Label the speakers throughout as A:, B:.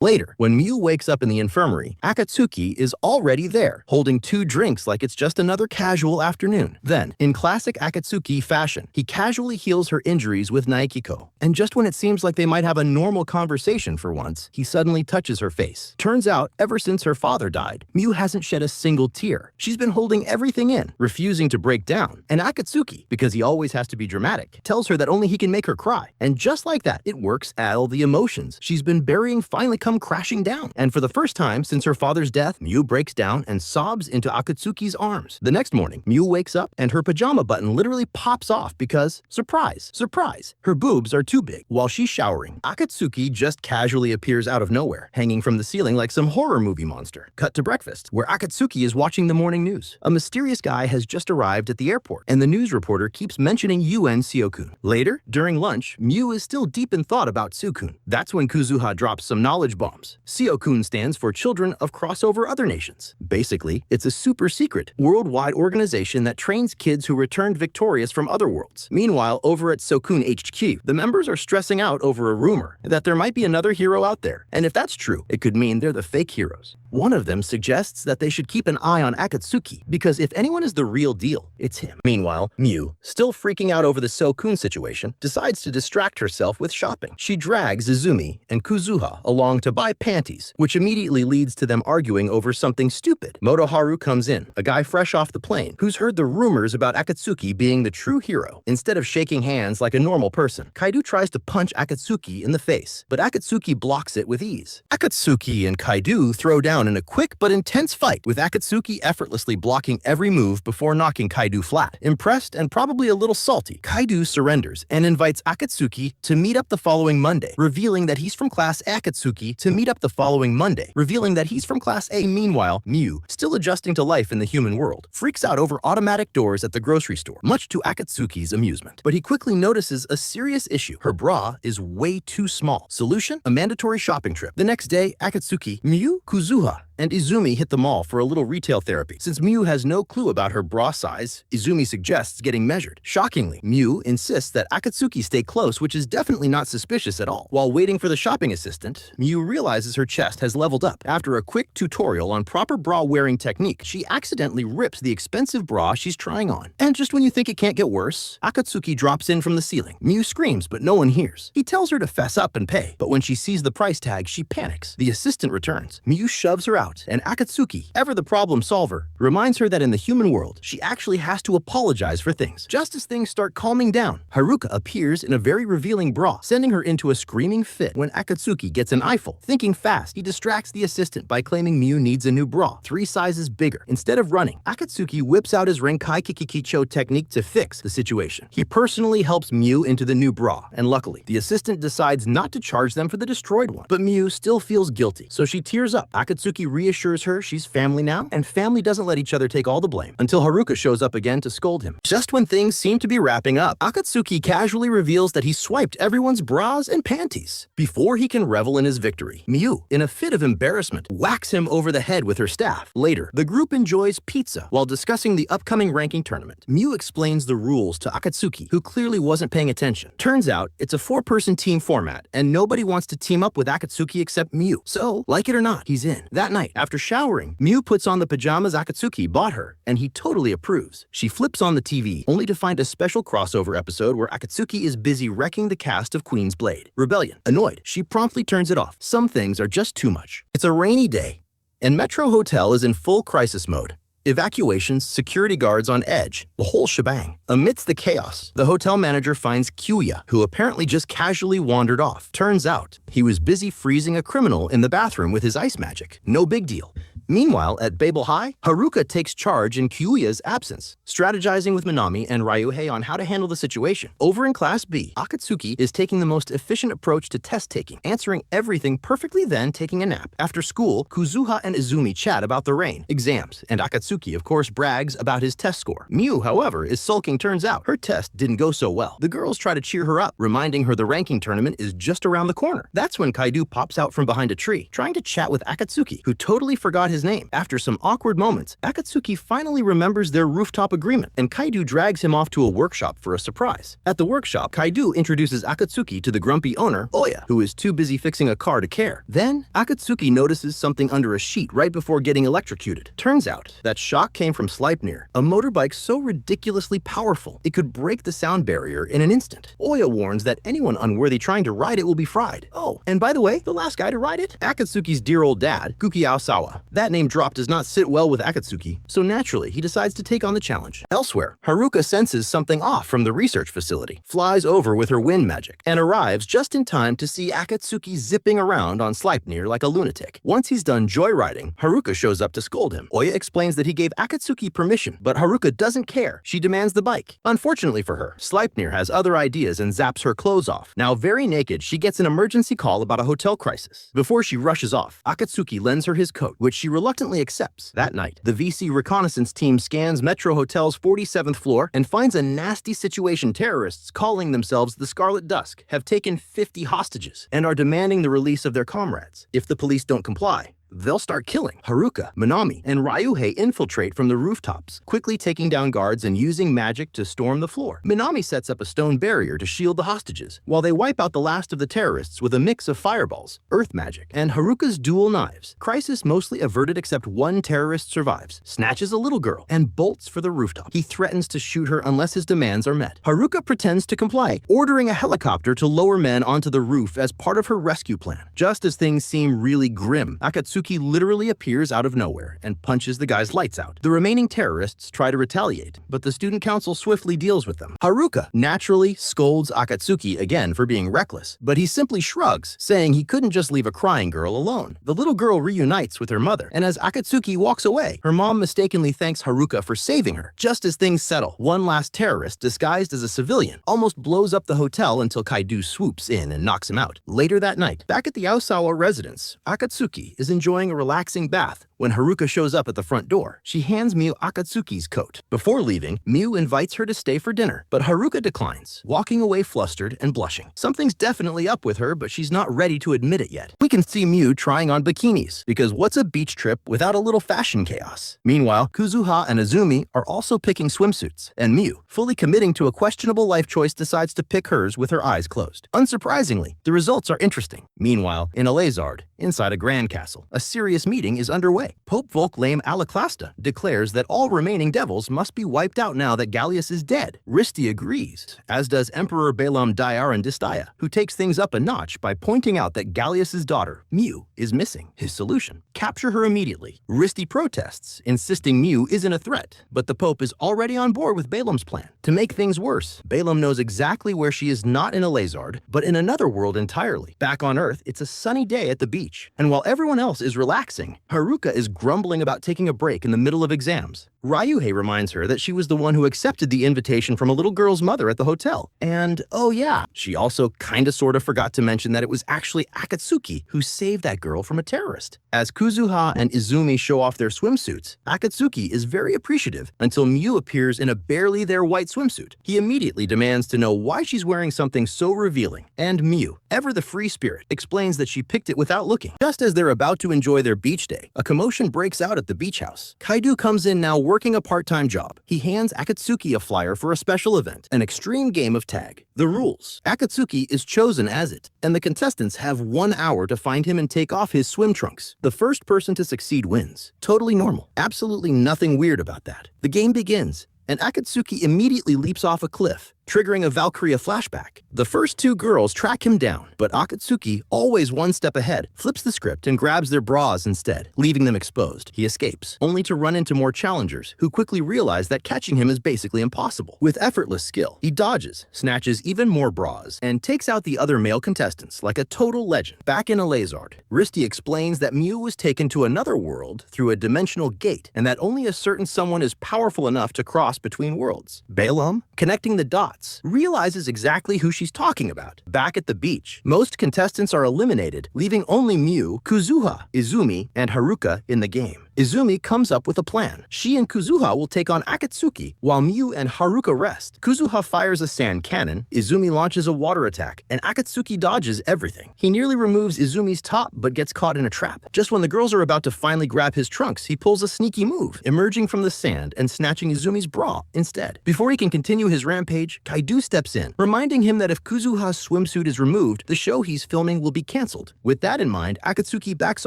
A: Later, when Miu wakes up in the infirmary, Akatsuki is already there, holding 2 drinks like it's just another casual afternoon. Then, in classic Akatsuki fashion, he casually heals her injuries with Naikiko. And just when it seems like they might have a normal conversation for once, he suddenly touches her face. Turns out, ever since her father died, Miu hasn't shed a single tear. She's been holding everything in, refusing to break down. And Akatsuki, because he always has to be dramatic, tells her that only he can make her cry. And just like that, it works. All the emotions she's been burying finally come crashing down. And for the first time since her father's death, Miu breaks down and sobs into Akatsuki's arms. The next morning, Miu wakes up and her pajama button literally pops off because, surprise, surprise, her boobs are too big. While she's showering, Akatsuki just casually appears out of nowhere, hanging from the ceiling like some horror movie monster. Cut to breakfast, where Akatsuki is watching the morning news. A mysterious guy has just arrived at the airport, and the news reporter keeps mentioning Yuen Seokun. Later, during lunch, Miu is still deep in thought about Sukun. That's when Kuzuha drops some knowledge bombs. Seokun stands for Children of Crossover Other Nations. Basically, it's a super secret, worldwide organization that trains kids who returned victorious from other worlds. Meanwhile, over at Sokun HQ, the members are stressing out over a rumor that there might be another hero out there. And if that's true, it could mean they're the fake heroes. One of them suggests that they should keep an eye on Akatsuki, because if anyone is the real deal, it's him. Meanwhile, Miu, still freaking out over the Sokun situation, decides to distract herself with shopping. She drags Izumi and Kuzuha along to buy panties, which immediately leads to them arguing over something stupid. Motoharu comes in, a guy fresh off the plane, who's heard the rumors about Akatsuki being the true hero. Instead of shaking hands like a normal person, Kaido tries to punch Akatsuki in the face, but Akatsuki blocks it with ease. Akatsuki and Kaido throw down in a quick but intense fight, with Akatsuki effortlessly blocking every move before knocking Kaido flat. Impressed and probably a little salty, Kaido surrenders and invites Akatsuki to meet up the following Monday, revealing that he's from class Akatsuki to meet up the following Monday, revealing that he's from class A. Meanwhile, Miu, still adjusting to life in the human world, freaks out over automatic doors at the grocery store, much to Akatsuki's amusement. But he quickly notices a serious issue. Her bra is way too small. Solution? A mandatory shopping trip. The next day, Akatsuki, Miu, Kuzuha, and Izumi hit the mall for a little retail therapy. Since Miu has no clue about her bra size, Izumi suggests getting measured. Shockingly, Miu insists that Akatsuki stay close, which is definitely not suspicious at all. While waiting for the shopping assistant, Miu realizes her chest has leveled up. After a quick tutorial on proper bra-wearing technique, she accidentally rips the expensive bra she's trying on. And just when you think it can't get worse, Akatsuki drops in from the ceiling. Miu screams, but no one hears. He tells her to fess up and pay, but when she sees the price tag, she panics. The assistant returns. Miu shoves her out, and Akatsuki, ever the problem solver, reminds her that in the human world, she actually has to apologize for things. Just as things start calming down, Haruka appears in a very revealing bra, sending her into a screaming fit when Akatsuki gets an eyeful. Thinking fast, he distracts the assistant by claiming Miu needs a new bra, 3 sizes bigger. Instead of running, Akatsuki whips out his Renkai Kikikicho technique to fix the situation. He personally helps Miu into the new bra, and luckily, the assistant decides not to charge them for the destroyed one. But Miu still feels guilty, so she tears up. Akatsuki reassures her she's family now, and family doesn't let each other take all the blame, until Haruka shows up again to scold him. Just when things seem to be wrapping up, Akatsuki casually reveals that he swiped everyone's bras and panties. Before he can revel in his victory, Miu, in a fit of embarrassment, whacks him over the head with her staff. Later, the group enjoys pizza while discussing the upcoming ranking tournament. Miu explains the rules to Akatsuki, who clearly wasn't paying attention. Turns out, it's a 4-person team format, and nobody wants to team up with Akatsuki except Miu. So, like it or not, he's in. That night, after showering, Miu puts on the pajamas Akatsuki bought her, and he totally approves. She flips on the TV, only to find a special crossover episode where Akatsuki is busy wrecking the cast of Queen's Blade. Rebellion. Annoyed, she promptly turns it off. Some things are just too much. It's a rainy day, and Metro Hotel is in full crisis mode. Evacuations, security guards on edge, the whole shebang. Amidst the chaos, the hotel manager finds Kyuya, who apparently just casually wandered off. Turns out, he was busy freezing a criminal in the bathroom with his ice magic. No big deal. Meanwhile, at Babel High, Haruka takes charge in Kyuya's absence, strategizing with Minami and Ryuhei on how to handle the situation. Over in Class B, Akatsuki is taking the most efficient approach to test-taking, answering everything perfectly, then taking a nap. After school, Kuzuha and Izumi chat about the rain, exams, and Akatsuki, of course, brags about his test score. Miu, however, is sulking. Turns out her test didn't go so well. The girls try to cheer her up, reminding her the ranking tournament is just around the corner. That's when Kaido pops out from behind a tree, trying to chat with Akatsuki, who totally forgot his his name. After some awkward moments, Akatsuki finally remembers their rooftop agreement, and Kaido drags him off to a workshop for a surprise. At the workshop, Kaido introduces Akatsuki to the grumpy owner, Oya, who is too busy fixing a car to care. Then, Akatsuki notices something under a sheet right before getting electrocuted. Turns out, that shock came from Sleipnir, a motorbike so ridiculously powerful it could break the sound barrier in an instant. Oya warns that anyone unworthy trying to ride it will be fried. Oh, and by the way, the last guy to ride it? Akatsuki's dear old dad, Kukiaosawa. That name drop does not sit well with Akatsuki, so naturally he decides to take on the challenge. Elsewhere, Haruka senses something off from the research facility, flies over with her wind magic, and arrives just in time to see Akatsuki zipping around on Sleipnir like a lunatic. Once he's done joyriding, Haruka shows up to scold him. Oya explains that he gave Akatsuki permission, but Haruka doesn't care. She demands the bike. Unfortunately for her, Sleipnir has other ideas and zaps her clothes off. Now very naked, she gets an emergency call about a hotel crisis. Before she rushes off, Akatsuki lends her his coat, which she reluctantly accepts. That night, the VC reconnaissance team scans Metro Hotel's 47th floor and finds a nasty situation. Terrorists calling themselves the Scarlet Dusk have taken 50 hostages and are demanding the release of their comrades. If the police don't comply, they'll start killing. Haruka, Minami, and Ryuhei infiltrate from the rooftops, quickly taking down guards and using magic to storm the floor. Minami sets up a stone barrier to shield the hostages, while they wipe out the last of the terrorists with a mix of fireballs, earth magic, and Haruka's dual knives. Crisis mostly averted except one terrorist survives, snatches a little girl, and bolts for the rooftop. He threatens to shoot her unless his demands are met. Haruka pretends to comply, ordering a helicopter to lower men onto the roof as part of her rescue plan. Just as things seem really grim, Akatsuki literally appears out of nowhere and punches the guy's lights out. The remaining terrorists try to retaliate, but the student council swiftly deals with them. Haruka naturally scolds Akatsuki again for being reckless, but he simply shrugs, saying he couldn't just leave a crying girl alone. The little girl reunites with her mother, and as Akatsuki walks away, her mom mistakenly thanks Haruka for saving her. Just as things settle, one last terrorist, disguised as a civilian, almost blows up the hotel until Kaido swoops in and knocks him out. Later that night, back at the Aosawa residence, Akatsuki is enjoying a relaxing bath when Haruka shows up at the front door. She hands Miu Akatsuki's coat. Before leaving, Miu invites her to stay for dinner, but Haruka declines, walking away flustered and blushing. Something's definitely up with her, but she's not ready to admit it yet. We can see Miu trying on bikinis, because what's a beach trip without a little fashion chaos? Meanwhile, Kuzuha and Izumi are also picking swimsuits, and Miu, fully committing to a questionable life choice, decides to pick hers with her eyes closed. Unsurprisingly, the results are interesting. Meanwhile, in Alezard, inside a grand castle, a serious meeting is underway. Pope Volklame Alaclasta declares that all remaining devils must be wiped out now that Gallius is dead. Risti agrees, as does Emperor Balaam Diarandistaya, who takes things up a notch by pointing out that Gallius's daughter, Miu, is missing. His solution: capture her immediately. Risti protests, insisting Miu isn't a threat, but the Pope is already on board with Balaam's plan. To make things worse, Balaam knows exactly where she is, not in Alezard, but in another world entirely. Back on Earth, it's a sunny day at the beach, and while everyone else is relaxing, Haruka is grumbling about taking a break in the middle of exams. Ryuhei reminds her that she was the one who accepted the invitation from a little girl's mother at the hotel. And, oh yeah, she also kinda sorta forgot to mention that it was actually Akatsuki who saved that girl from a terrorist. As Kuzuha and Izumi show off their swimsuits, Akatsuki is very appreciative until Miu appears in a barely there white swimsuit. He immediately demands to know why she's wearing something so revealing, and Miu, ever the free spirit, explains that she picked it without looking. Just as they're about to enjoy their beach day, a commotion breaks out at the beach house. Kaido comes in now working a part-time job. He hands Akatsuki a flyer for a special event, an extreme game of tag. The rules: Akatsuki is chosen as it, and the contestants have 1 hour to find him and take off his swim trunks. The first person to succeed wins. Totally normal. Absolutely nothing weird about that. The game begins, and Akatsuki immediately leaps off a cliff, triggering a Valkyria flashback. The first two girls track him down, but Akatsuki, always one step ahead, flips the script and grabs their bras instead, leaving them exposed. He escapes, only to run into more challengers, who quickly realize that catching him is basically impossible. With effortless skill, he dodges, snatches even more bras, and takes out the other male contestants like a total legend. Back in Alezard, Risti explains that Miu was taken to another world through a dimensional gate, and that only a certain someone is powerful enough to cross between worlds. Balaam, connecting the dots, realizes exactly who she's talking about. Back at the beach, most contestants are eliminated, leaving only Miu, Kuzuha, Izumi, and Haruka in the game. Izumi comes up with a plan. She and Kuzuha will take on Akatsuki, while Miu and Haruka rest. Kuzuha fires a sand cannon, Izumi launches a water attack, and Akatsuki dodges everything. He nearly removes Izumi's top, but gets caught in a trap. Just when the girls are about to finally grab his trunks, he pulls a sneaky move, emerging from the sand and snatching Izumi's bra instead. Before he can continue his rampage, Kaido steps in, reminding him that if Kuzuha's swimsuit is removed, the show he's filming will be cancelled. With that in mind, Akatsuki backs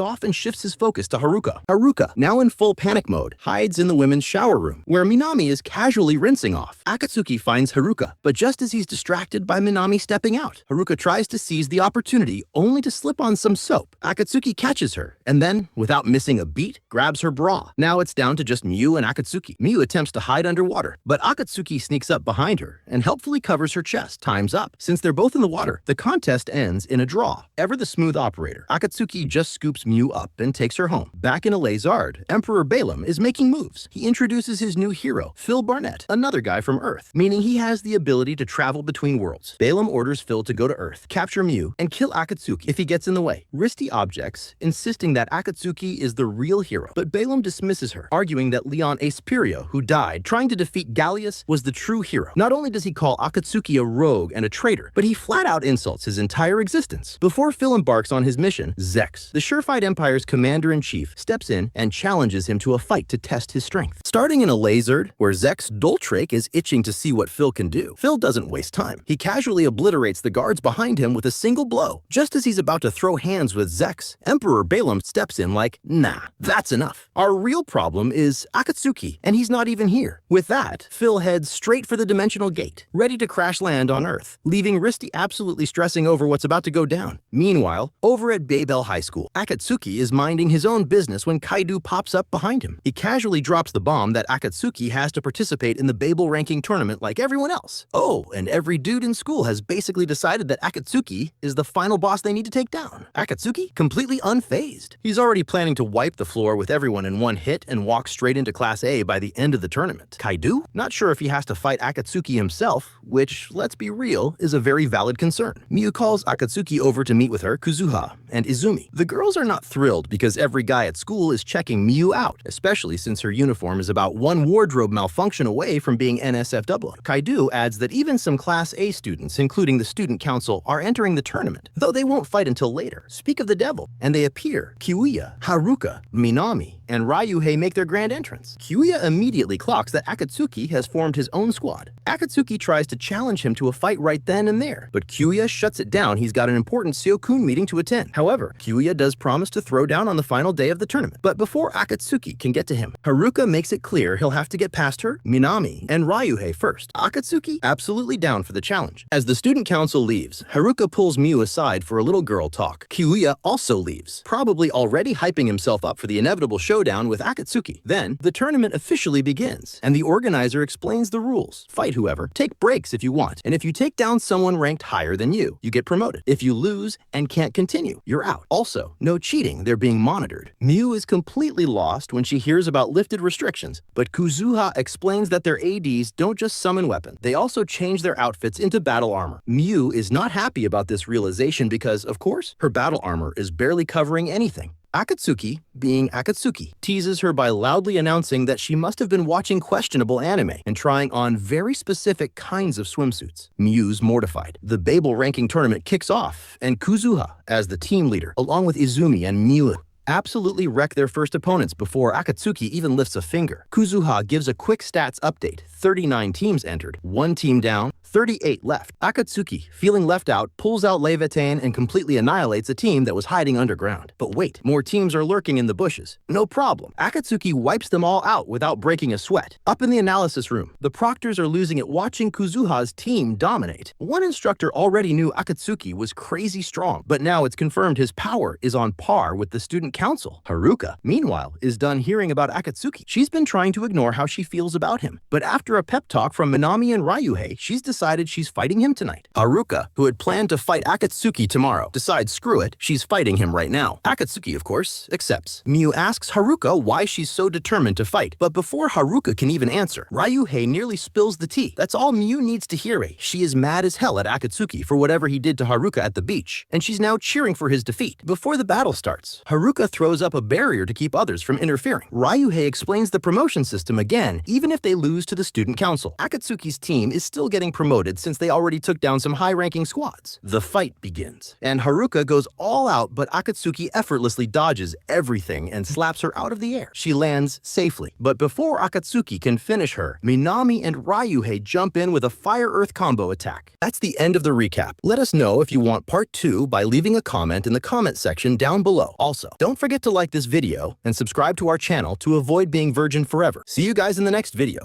A: off and shifts his focus to Haruka. Haruka, now in full panic mode, hides in the women's shower room, where Minami is casually rinsing off. Akatsuki finds Haruka, but just as he's distracted by Minami stepping out, Haruka tries to seize the opportunity, only to slip on some soap. Akatsuki catches her, and then, without missing a beat, grabs her bra. Now it's down to just Miu and Akatsuki. Miu attempts to hide underwater, but Akatsuki sneaks up behind her and helpfully covers her chest. Time's up. Since they're both in the water, the contest ends in a draw. Ever the smooth operator, Akatsuki just scoops Miu up and takes her home. Back in a Lazard, Emperor Balaam is making moves. He introduces his new hero, Phil Barnett, another guy from Earth, meaning he has the ability to travel between worlds. Balaam orders Phil to go to Earth, capture Miu, and kill Akatsuki if he gets in the way. Risty objects, insisting that Akatsuki is the real hero, but Balaam dismisses her, arguing that Leon Asperio, who died trying to defeat Gallius, was the true hero. Not only does he call Akatsuki a rogue and a traitor, but he flat out insults his entire existence. Before Phil embarks on his mission, Zex, the Surefight Empire's commander-in-chief, steps in and challenges him to a fight to test his strength. Starting in a Lazard, where Zex Doltrake is itching to see what Phil can do, Phil doesn't waste time. He casually obliterates the guards behind him with a single blow. Just as he's about to throw hands with Zex, Emperor Balaam steps in like, nah, that's enough. Our real problem is Akatsuki, and he's not even here. With that, Phil heads straight for the dimensional gate, ready to crash land on Earth, leaving Risty absolutely stressing over what's about to go down. Meanwhile, over at Baybell High School, Akatsuki is minding his own business when Kaido pops up behind him. He casually drops the bomb that Akatsuki has to participate in the Baybell ranking tournament like everyone else. Oh, and every dude in school has basically decided that Akatsuki is the final boss they need to take down. Akatsuki, completely unfazed. He's already planning to wipe the floor with everyone in one hit and walk straight into Class A by the end of the tournament. Kaido? Not sure if he has to fight Akatsuki himself, which, let's be real, is a very valid concern. Miu calls Akatsuki over to meet with her, Kuzuha, and Izumi. The girls are not thrilled because every guy at school is checking Miu out, especially since her uniform is about one wardrobe malfunction away from being NSFW. Kaido adds that even some Class A students, including the student council, are entering the tournament, though they won't fight until later. Speak of the devil, and they appear. Kiuya, Haruka, Minami, and Ryuhei make their grand entrance. Kiuya immediately clocks that Akatsuki has formed his own squad. Akatsuki tries to challenge him to a fight right then and there, but Kiuya shuts it down. He's got an important Seokun meeting to attend. However, Kiuya does promise to throw down on the final day of the tournament. But before Akatsuki can get to him, Haruka makes it clear he'll have to get past her, Minami, and Ryuhei first. Akatsuki absolutely down for the challenge. As the student council leaves, Haruka pulls Miu aside for a little girl talk. Kiuya also leaves, probably already hyping himself up for the inevitable showdown with Akatsuki. Then, the tournament officially begins, and the organizer explains the rules. Fight whoever, take breaks if you want, and if you take down someone ranked higher than you get promoted. If you lose and can't continue, you're out. Also, no cheating, they're being monitored. Miu is completely lost when she hears about lifted restrictions, but Kuzuha explains that their ADs don't just summon weapons, they also change their outfits into battle armor. Miu is not happy about this realization because, of course, her battle armor is barely covering anything. Akatsuki, being Akatsuki, teases her by loudly announcing that she must have been watching questionable anime and trying on very specific kinds of swimsuits. Miu's mortified. The Baybell ranking tournament kicks off, and Kuzuha, as the team leader, along with Izumi and Miu, absolutely wreck their first opponents before Akatsuki even lifts a finger. Kuzuha gives a quick stats update. 39 teams entered, 1 team down, 38 left. Akatsuki, feeling left out, pulls out Leviathan and completely annihilates a team that was hiding underground. But wait, more teams are lurking in the bushes. No problem. Akatsuki wipes them all out without breaking a sweat. Up in the analysis room, the proctors are losing it watching Kuzuha's team dominate. One instructor already knew Akatsuki was crazy strong, but now it's confirmed his power is on par with the student council. Haruka, meanwhile, is done hearing about Akatsuki. She's been trying to ignore how she feels about him, but after a pep talk from Minami and Ryuhei, she's decided decided she's fighting him tonight. Haruka, who had planned to fight Akatsuki tomorrow, decides screw it, she's fighting him right now. Akatsuki, of course, accepts. Miu asks Haruka why she's so determined to fight, but before Haruka can even answer, Ryuhei nearly spills the tea. That's all Miu needs to hear. She is mad as hell at Akatsuki for whatever he did to Haruka at the beach, and she's now cheering for his defeat. Before the battle starts, Haruka throws up a barrier to keep others from interfering. Ryuhei explains the promotion system again, even if they lose to the student council. Akatsuki's team is still getting promoted since they already took down some high-ranking squads. The fight begins, and Haruka goes all out, but Akatsuki effortlessly dodges everything and slaps her out of the air. She lands safely, but before Akatsuki can finish her, Minami and Ryuhei jump in with a fire-earth combo attack. That's the end of the recap. Let us know if you want part 2 by leaving a comment in the comment section down below. Also, don't forget to like this video and subscribe to our channel to avoid being virgin forever. See you guys in the next video.